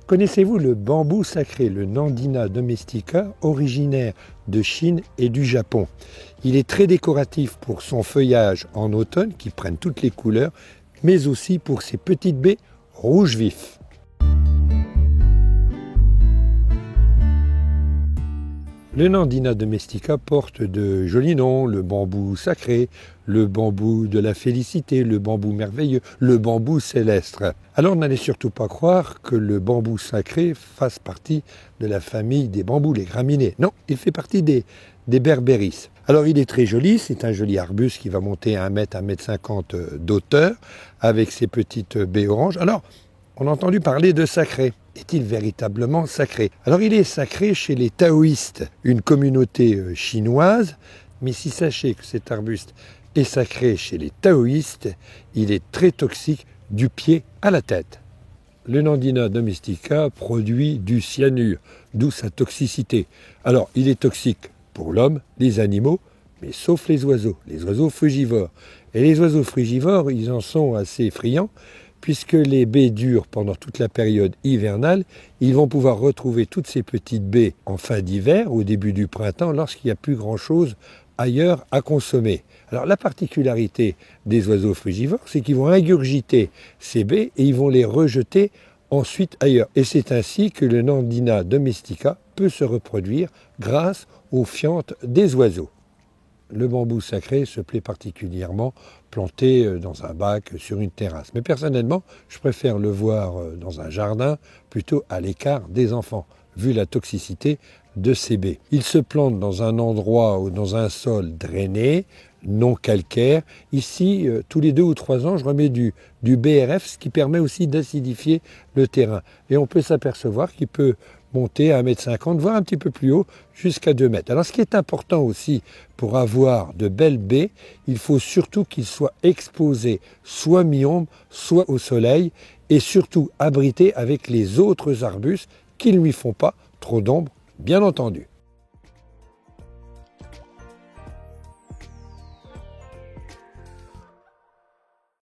Connaissez-vous le bambou sacré, le Nandina domestica, originaire de Chine et du Japon? Il est très décoratif pour son feuillage en automne qui prennent toutes les couleurs, mais aussi pour ses petites baies rouges vifs. Le Nandina domestica porte de jolis noms, le bambou sacré, le bambou de la félicité, le bambou merveilleux, le bambou céleste. Alors n'allez surtout pas croire que le bambou sacré fasse partie de la famille des bambous, les graminées. Non, il fait partie des berbéris. Alors il est très joli, c'est un joli arbuste qui va monter à 1 mètre, 1 mètre 50 d'auteur, avec ses petites baies oranges. Alors, on a entendu parler de sacré. Est-il véritablement sacré? Alors il est sacré chez les taoïstes, une communauté chinoise, mais si sachez que cet arbuste est sacré chez les taoïstes, il est très toxique du pied à la tête. Le Nandina domestica produit du cyanure, d'où sa toxicité. Alors il est toxique pour l'homme, les animaux, mais sauf les oiseaux frugivores. Et les oiseaux frugivores, ils en sont assez friands, puisque les baies durent pendant toute la période hivernale, ils vont pouvoir retrouver toutes ces petites baies en fin d'hiver, au début du printemps, lorsqu'il n'y a plus grand-chose ailleurs à consommer. Alors la particularité des oiseaux frugivores, c'est qu'ils vont ingurgiter ces baies et ils vont les rejeter ensuite ailleurs. Et c'est ainsi que le Nandina domestica peut se reproduire grâce aux fientes des oiseaux. Le bambou sacré se plaît particulièrement planté dans un bac sur une terrasse. Mais personnellement, je préfère le voir dans un jardin, plutôt à l'écart des enfants, vu la toxicité de ces baies. Il se plante dans un endroit ou dans un sol drainé, non calcaire. Ici, tous les 2 ou 3 ans, je remets du BRF, ce qui permet aussi d'acidifier le terrain. Et on peut s'apercevoir qu'il peut monter à 1,50 m, voire un petit peu plus haut, jusqu'à 2 mètres. Alors ce qui est important aussi pour avoir de belles baies, il faut surtout qu'il soit exposé soit mi-ombre, soit au soleil, et surtout abrité avec les autres arbustes qui ne lui font pas trop d'ombre, bien entendu.